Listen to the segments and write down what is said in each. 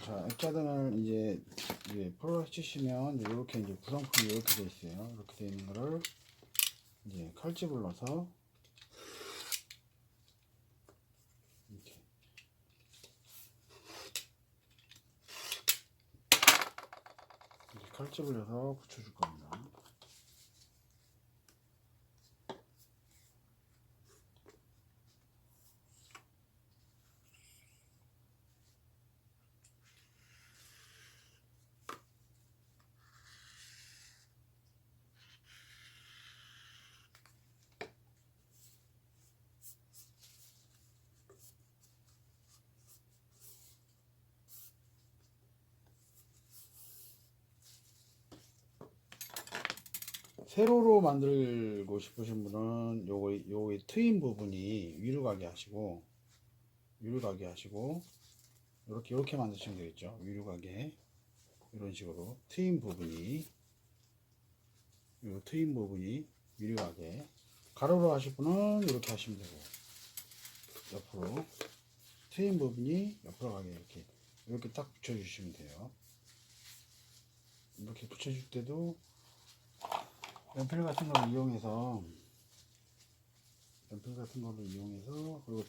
자, 액자등을 이제 폴로 치시면 이렇게 이제 구성품이 이렇게 되어 있어요. 이렇게 되어 있는 거를 이제 칼집을 넣어서 이렇게 칼집을 넣어서 붙여줄 겁니다. 세로로 만들고 싶으신 분은 요거 트임 부분이 위로 가게 하시고 이렇게 만드시면 되겠죠. 위로 가게 이런 식으로 트임 부분이 위로 가게, 가로로 하실 분은 이렇게 하시면 되고, 옆으로 트임 부분이 옆으로 가게 이렇게 딱 붙여주시면 돼요. 이렇게 붙여줄 때도 연필 같은 거를 이용해서 그리고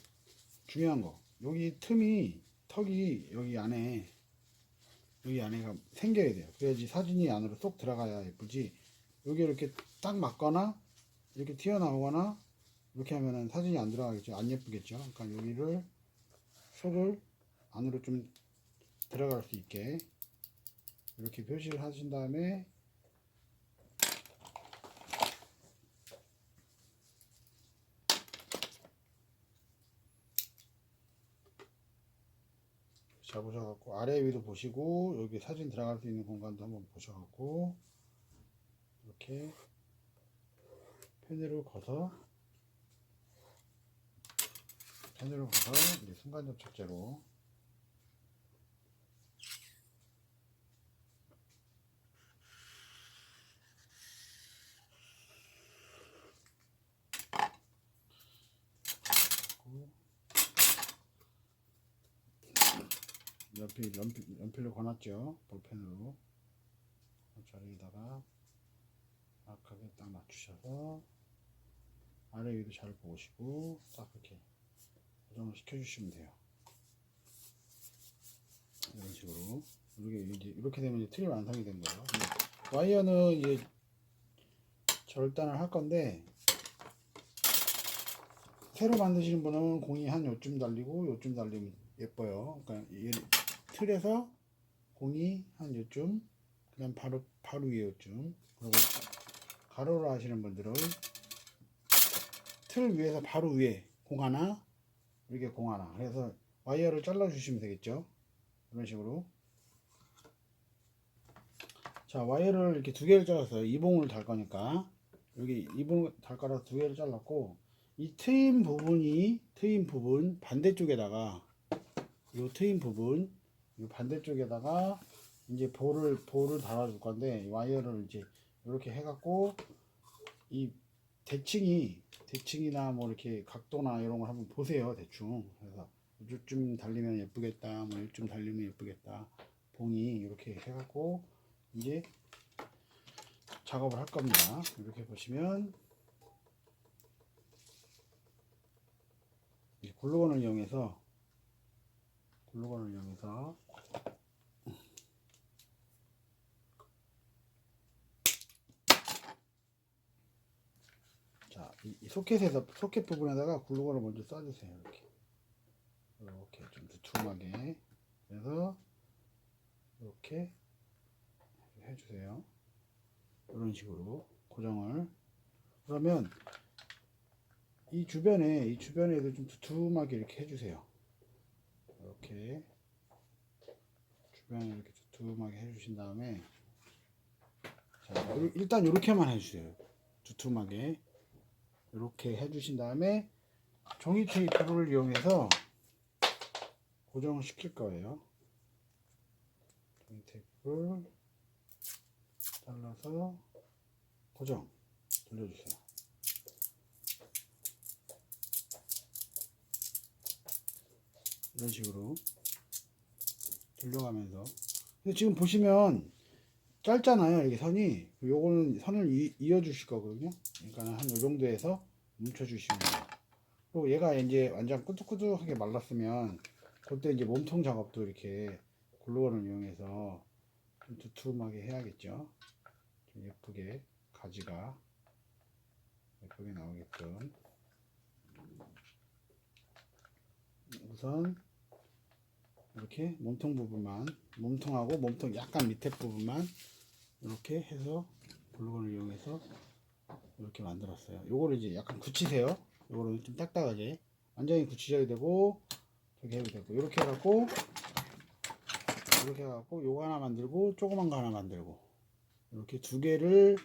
중요한 거, 여기 턱이 여기 안에가 생겨야 돼요. 그래야지 사진이 안으로 쏙 들어가야 예쁘지. 여기 이렇게 딱 맞거나 이렇게 튀어나오거나 이렇게 하면은 사진이 안 들어가겠죠. 안 예쁘겠죠. 그러니까 여기를 속을 안으로 좀 들어갈 수 있게 이렇게 표시를 하신 다음에 잡으셔갖고 아래 위도 보시고 여기 사진 들어갈 수 있는 공간도 한번 보셔갖고 이렇게 펜으로 거서 이제 순간 접착제로 연필로 거놨죠. 볼펜으로 자리에다가 정확하게 딱 맞추셔서 아래 위도 잘 보시고 딱 이렇게 고정을 시켜주시면 돼요. 이런 식으로 이렇게 되면 이제 틀이 완성이 된 거예요. 와이어는 이제 절단을 할 건데 새로 만드시는 분은 공이 한 요쯤 달리고 요쯤 달리면 예뻐요. 그러니까 틀에서 공이 한 요쯤, 그다음 바로 위에 요쯤. 그리고 가로로 하시는 분들은 틀 위에서 바로 위에 공 하나, 이렇게 공 하나. 그래서 와이어를 잘라 주시면 되겠죠. 이런 식으로. 자, 와이어를 이렇게 두 개를 잘랐어요. 이봉을 달 거니까. 여기 이봉을 달 거라서 두 개를 잘랐고, 이 트임 부분 반대쪽에다가 이 트임 부분 이 반대쪽에다가 이제 볼을 달아줄 건데, 와이어를 이제 이렇게 해갖고 이 대칭이나 뭐 이렇게 각도나 이런 걸 한번 보세요. 대충. 그래서 이쯤 달리면 예쁘겠다, 뭐 이쯤 달리면 예쁘겠다, 봉이 이렇게 해갖고 이제 작업을 할 겁니다. 이렇게 보시면 글루건을 이용해서 자, 이 소켓 부분에다가 글루건을 먼저 쏴주세요. 이렇게 좀 두툼하게. 그래서 이렇게 해주세요. 이런 식으로 고정을. 그러면 이 주변에도 좀 두툼하게 이렇게 해주세요. 이렇게 주변에 이렇게 두툼하게 해주신 다음에, 자, 일단 이렇게만 해주세요. 두툼하게 이렇게 해주신 다음에 종이 테이프를 이용해서 고정을 시킬 거예요. 종이 테이프를 잘라서 고정 돌려주세요. 이런 식으로 돌려가면서. 근데 지금 보시면 짧잖아요. 이게 선이. 요거는 선을 이어 주실 거거든요. 그러니까 한 요 정도에서 뭉쳐 주시면 돼요. 그리고 얘가 이제 완전 꾸덕꾸덕하게 말랐으면 그때 이제 몸통 작업도 이렇게 글루건을 이용해서 좀 두툼하게 해야겠죠. 좀 예쁘게 가지가 예쁘게 나오게끔. 우선 이렇게 몸통 부분만, 몸통하고 몸통 약간 밑에 부분만 이렇게 해서 글루건을 이용해서 이렇게 만들었어요. 요거를 이제 약간 굳히세요. 요거를 좀 딱딱하게 완전히 굳히셔야 되고, 저기 해도 되고, 이렇게 해갖고 요거 하나 만들고 조그만 거 하나 만들고 이렇게 두 개를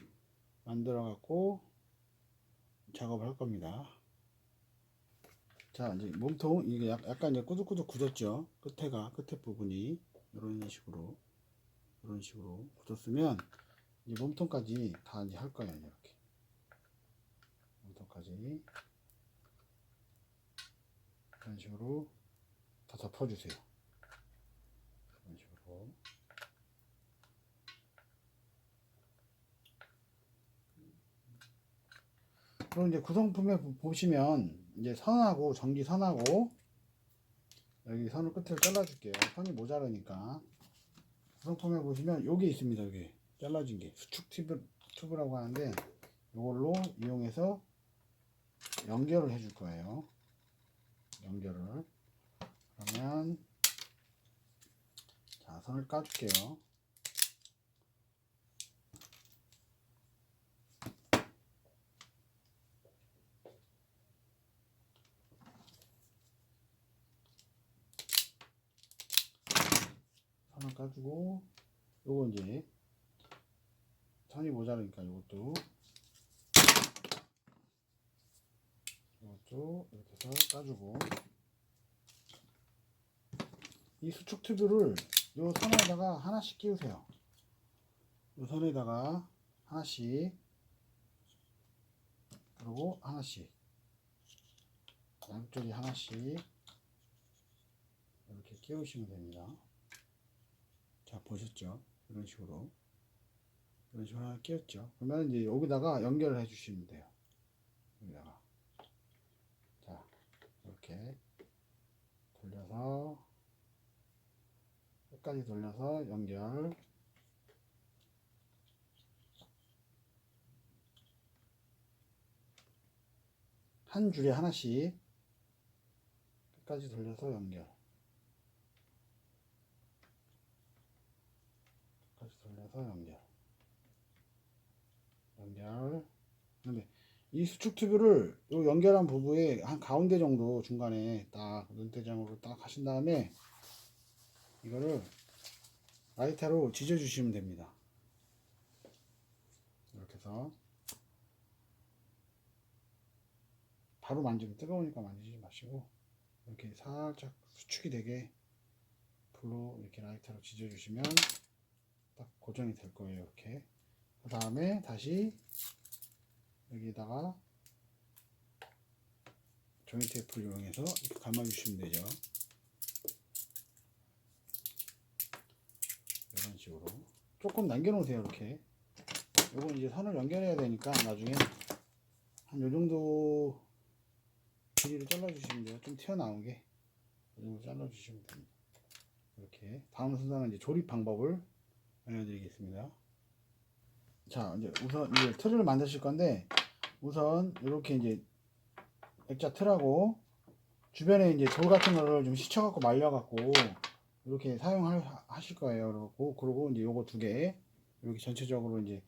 만들어 갖고 작업을 할 겁니다. 자, 이제 몸통 이게 약간 이제 꾸덕꾸덕 굳었죠. 끝에 부분이 이런 식으로 굳었으면 이제 몸통까지 다 이제 할 거예요. 이렇게 몸통까지 이런 식으로 다 덮어주세요. 이런 식으로. 그리고 이제 구성품에 보시면 이제 선하고 전기선하고 여기 선을 끝을 잘라줄게요. 선이 모자르니까. 구성품에 보시면 여기 있습니다. 여기 잘라진 게 수축 튜브라고 하는데 이걸로 이용해서 연결을 해줄 거예요. 연결을. 그러면 자, 선을 까줄게요. 선을 까주고 요거 이제 선이 모자르니까 이것도 이렇게 해서 까주고, 이 수축 튜브를 요 선에다가 하나씩 끼우세요. 요 선에다가 하나씩, 그리고 하나씩, 양쪽에 하나씩 이렇게 끼우시면 됩니다. 자, 보셨죠? 이런 식으로 하나 끼웠죠. 그러면 이제 여기다가 연결을 해 주시면 돼요. 여기다가. 자, 이렇게 돌려서 끝까지 돌려서 연결. 한 줄에 하나씩 끝까지 돌려서 연결. 끝까지 돌려서 연결. 근데 이 수축 튜브를 요 연결한 부분에 한 가운데 정도 중간에 딱 눈대장으로 딱 하신 다음에 이거를 라이터로 지져 주시면 됩니다. 이렇게 해서 바로 만지면 뜨거우니까 만지지 마시고 이렇게 살짝 수축이 되게 불로 이렇게 라이터로 지져 주시면 딱 고정이 될 거예요. 이렇게. 그 다음에 다시 여기다가 종이 테이프를 이용해서 이렇게 감아 주시면 되죠. 이런 식으로 조금 남겨 놓으세요. 이렇게. 요거 이제 선을 연결해야 되니까 나중에 한 요 정도 길이를 잘라 주시면 돼요. 좀 튀어나오게 이 정도 잘라 주시면 됩니다. 이렇게. 다음 순서는 이제 조립 방법을 알려드리겠습니다. 자, 이제 우선 이제 틀을 만드실 건데, 우선 이렇게 이제 액자 틀하고 주변에 이제 돌 같은 거를 좀 씻어갖고 말려갖고 이렇게 사용하실 거예요. 그리고 이제 요거 두 개, 이렇게 전체적으로 이제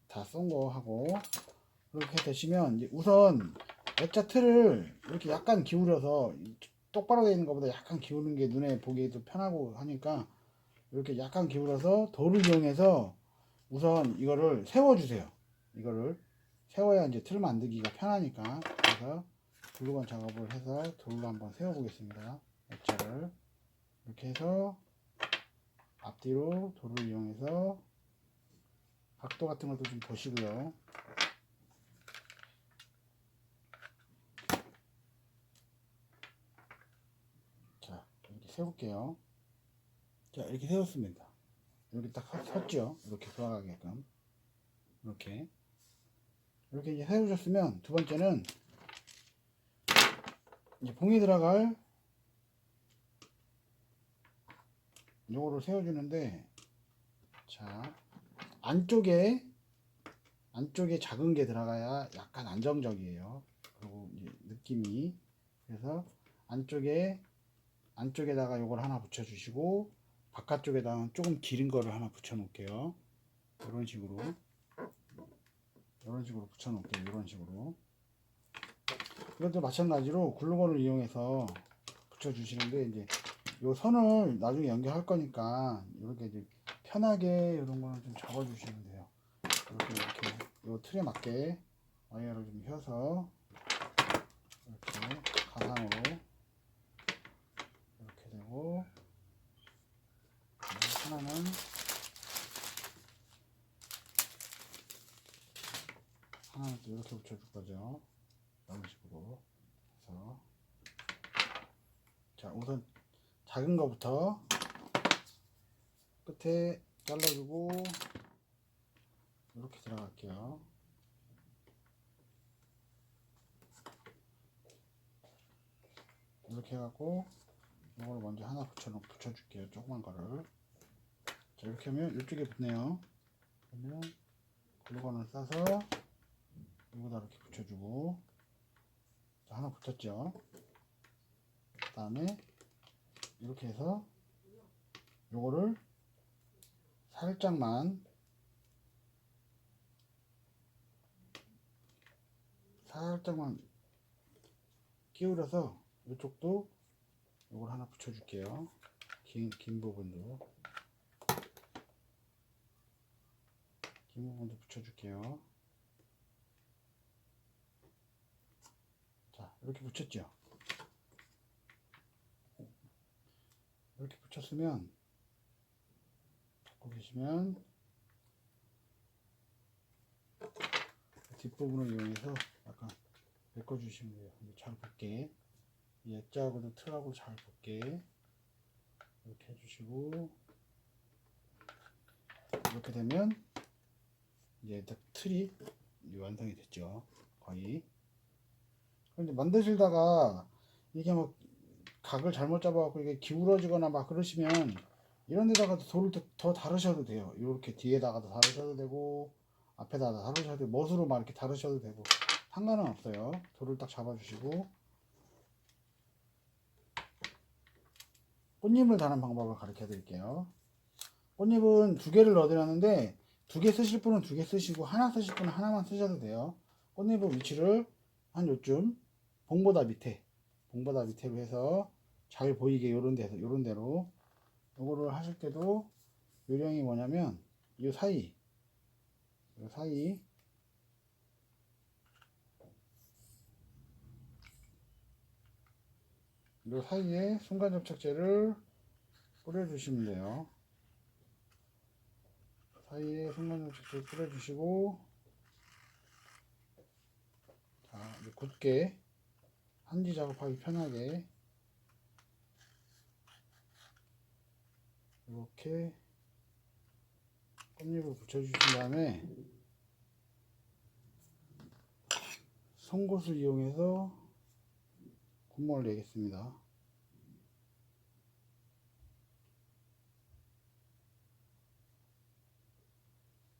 다 쏜 거 하고, 이렇게 되시면 이제 우선 액자 틀을 이렇게 약간 기울여서 똑바로 되어 있는 것보다 약간 기울는 게 눈에 보기에도 편하고 하니까 이렇게 약간 기울여서 돌을 이용해서 우선 이거를 세워주세요. 이거를 세워야 이제 틀 만들기가 편하니까. 그래서 글루건 작업을 해서 돌로 한번 세워 보겠습니다. 액자를 이렇게 해서 앞뒤로 돌을 이용해서 각도 같은 것도 좀 보시고요. 자, 이렇게 세울게요. 자, 이렇게 세웠습니다. 이렇게 딱 섰죠. 이렇게 돌아가게끔. 이렇게 이제 세우셨으면, 두 번째는 이제 봉이 들어갈 요거를 세워주는데, 자, 안쪽에 작은 게 들어가야 약간 안정적이에요. 그리고 이제 느낌이, 그래서 안쪽에다가 요걸 하나 붙여주시고, 바깥쪽에다가 조금 기른 거를 하나 붙여 놓을게요. 이런 식으로 붙여 놓을게요. 이런 식으로. 이것도 마찬가지로 글루건을 이용해서 붙여 주시는데, 이제 요 선을 나중에 연결할 거니까 이렇게 이제 편하게 이런 거는 좀 잡아 주시면 돼요. 이렇게 요 틀에 맞게 와이어를 좀 펴서 이렇게 가상으로 이렇게 되고, 하나는 또 이렇게 붙여줄 거죠. 이런 식으로 해서, 자, 우선 작은 거부터 끝에 잘라주고 이렇게 들어갈게요. 이렇게 해갖고 이걸 먼저 하나 붙여줄게요. 조그만 거를. 자, 이렇게 하면 이쪽에 붙네요. 그러면 글루건을 싸서 여기다 이렇게 붙여주고, 자, 하나 붙었죠. 그 다음에 이렇게 해서 요거를 살짝만 끼울여서 이쪽도 요걸 하나 붙여줄게요. 긴 부분도 붙여줄게요. 자, 이렇게 붙였죠. 이렇게 붙였으면, 잡고 계시면 뒷부분을 이용해서 약간 메꿔주시면 돼요. 잘 붙게, 엣지하고도 틀하고 잘 붙게 이렇게 해주시고, 이렇게 되면 이제 딱 틀이 완성이 됐죠. 거의. 그런데 만드시다가 이게 뭐 각을 잘못 잡아갖고 이게 기울어지거나 막 그러시면, 이런 데다가 돌을 더 다루셔도 돼요. 이렇게 뒤에다가도 다루셔도 되고, 앞에다가 다루셔도 되고, 멋으로 막 이렇게 다루셔도 되고, 상관은 없어요. 돌을 딱 잡아주시고, 꽃잎을 다는 방법을 가르쳐 드릴게요. 꽃잎은 두 개를 넣어드렸는데, 두 개 쓰실 분은 두 개 쓰시고, 하나 쓰실 분은 하나만 쓰셔도 돼요. 꽃잎의 위치를 한 요쯤, 봉보다 밑에로 해서 잘 보이게 요런 데로 요거를 하실 때도 요령이 뭐냐면, 요 사이에 순간 접착제를 뿌려주시면 돼요. 사이에 순간 접착제 뿌려주시고, 자, 이제 굳게 한지 작업하기 편하게 이렇게 꽃잎을 붙여주신 다음에, 송곳을 이용해서 구멍을 내겠습니다.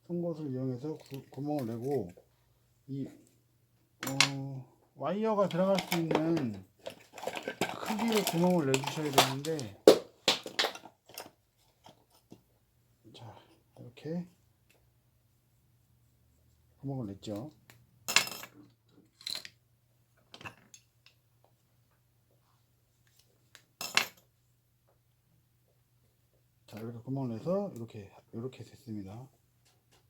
송곳을 이용해서 구멍을 내고, 이 와이어가 들어갈 수 있는 크기의 구멍을 내주셔야 되는데, 자, 이렇게 구멍을 냈죠. 자, 이렇게 구멍을 내서 이렇게 됐습니다.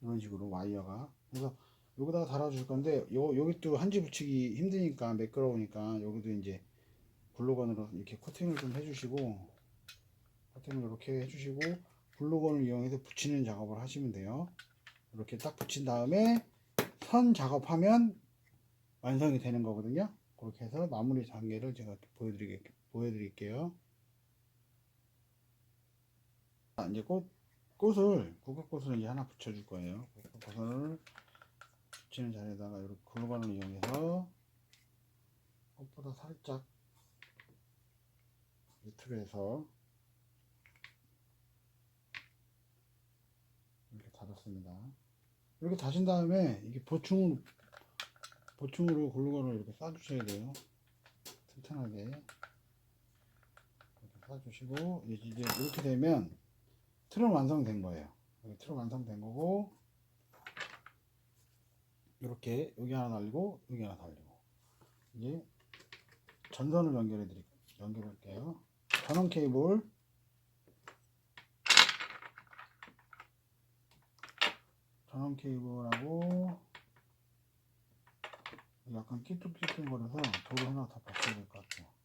이런 식으로 와이어가. 그래서 여기다가 달아줄 건데, 여기 또 한지 붙이기 힘드니까, 매끄러우니까 여기도 이제 글루건으로 이렇게 코팅을 좀 해주시고, 코팅을 이렇게 해주시고, 글루건을 이용해서 붙이는 작업을 하시면 돼요. 이렇게 딱 붙인 다음에 선 작업하면 완성이 되는 거거든요. 그렇게 해서 마무리 단계를 제가 보여드릴게요. 이제 국화꽃을 이제 하나 붙여줄 거예요. 국화꽃을 붙이는 자리에다가 이렇게 글루건을 이용해서 꽃보다 살짝 밑으로 해서 이렇게 닫았습니다. 이렇게 다신 다음에 이게 보충으로 글루건을 이렇게 싸주셔야 돼요. 튼튼하게 이렇게 싸주시고, 이제 이렇게 되면 틀은 완성된 거예요. 틀은 완성된 거고, 이렇게 여기 하나 달리고 여기 하나 달리고, 이제 전선을 연결할게요. 전원 케이블하고 약간 끼뚝끼뚝거려서 돌을 하나 더 받쳐야 될 것 같아요.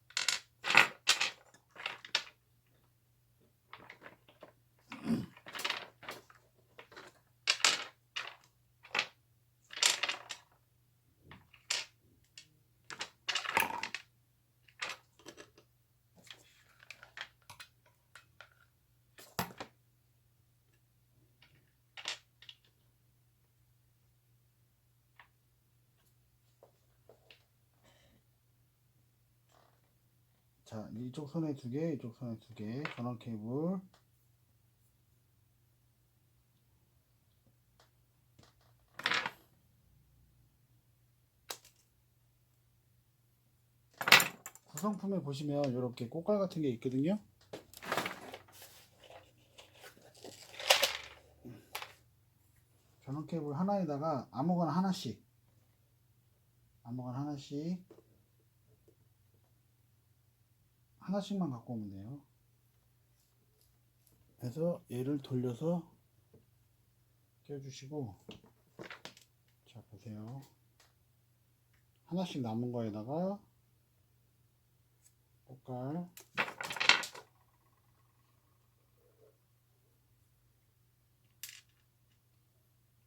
자, 이쪽 선에 두 개, 이쪽 선에 두 개, 전원 케이블. 구성품에 보시면 이렇게 꽃갈 같은 게 있거든요. 전원 케이블 하나에다가 아무거나 하나씩만 갖고 오면 돼요. 그래서 얘를 돌려서 껴주시고, 자 보세요. 하나씩 남은 거에다가 꽃갈,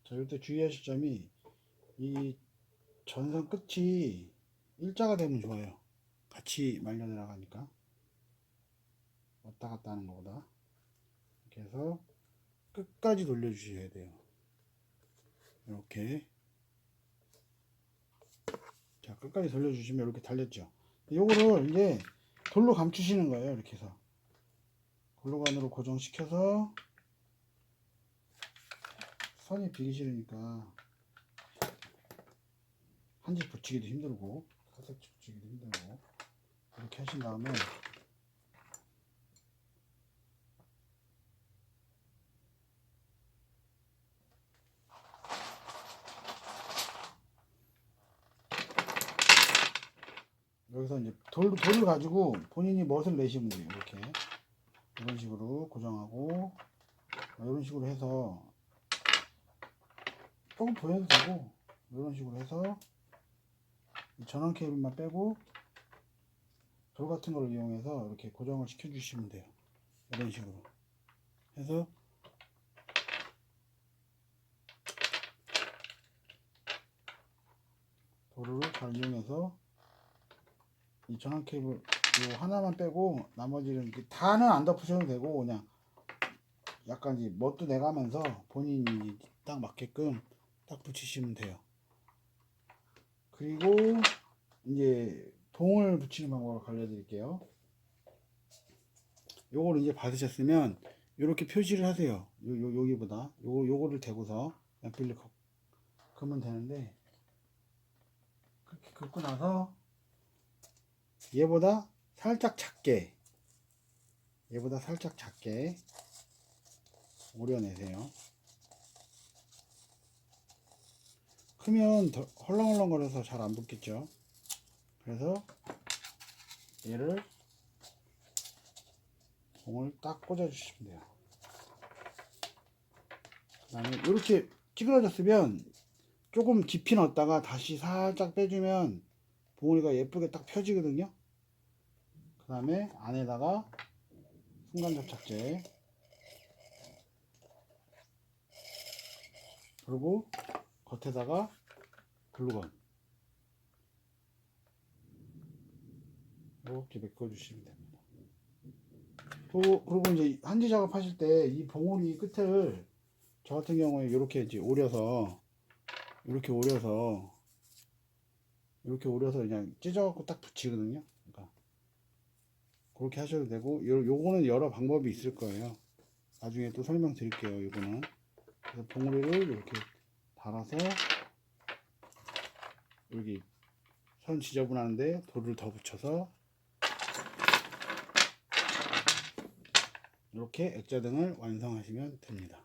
자 이때 주의하실 점이, 이 전선 끝이 일자가 되면 좋아요. 같이 말려 들어가니까 왔다 갔다 하는 것보다. 이렇게 해서 끝까지 돌려 주셔야 돼요. 이렇게. 자 끝까지 돌려 주시면 이렇게 달렸죠. 요거를 이제 돌로 감추시는 거예요. 이렇게 해서 글루건으로 고정시켜서, 선이 비기 싫으니까 한지 붙이기도 힘들고 살짝 붙이기도 힘들고, 이렇게 하신 다음에 여기서 이제 돌을 가지고 본인이 멋을 내시면 돼요. 이렇게 이런 식으로 고정하고, 이런 식으로 해서 조금 더 해도 되고, 이런 식으로 해서 전원 케이블만 빼고 돌 같은 걸 이용해서 이렇게 고정을 시켜 주시면 돼요. 이런 식으로 해서 돌을 잘 이용해서 이 전원 케이블 요 하나만 빼고 나머지는 다는 안 덮으셔도 되고, 그냥 약간 이제 멋도 내가면서 본인이 딱 맞게끔 딱 붙이시면 돼요. 그리고 이제 봉을 붙이는 방법을 알려드릴게요. 요거를 이제 받으셨으면 이렇게 표시를 하세요. 여기보다 요거를 대고서 연필로 긋으면 되는데, 그렇게 긋고 나서 얘보다 살짝 작게 오려내세요. 크면 더 헐렁헐렁거려서 잘 안 붙겠죠. 그래서 얘를 봉을 딱 꽂아 주시면 돼요. 그 다음에 이렇게 찌그러졌으면 조금 깊이 넣었다가 다시 살짝 빼주면 봉우리가 예쁘게 딱 펴지거든요. 그 다음에 안에다가 순간 접착제, 그리고 겉에다가 글루건 이렇게 메꿔 주시면 됩니다. 그리고 이제 한지 작업하실 때 이 봉우리 끝을 저 같은 경우에 이렇게 이제 오려서 이렇게 오려서 그냥 찢어갖고 딱 붙이거든요. 그러니까 그렇게 하셔도 되고 요거는 여러 방법이 있을 거예요. 나중에 또 설명드릴게요. 이거는 그래서 봉우리를 이렇게 달아서 여기 선 지저분한데 돌을 더 붙여서 이렇게 액자등을 완성하시면 됩니다.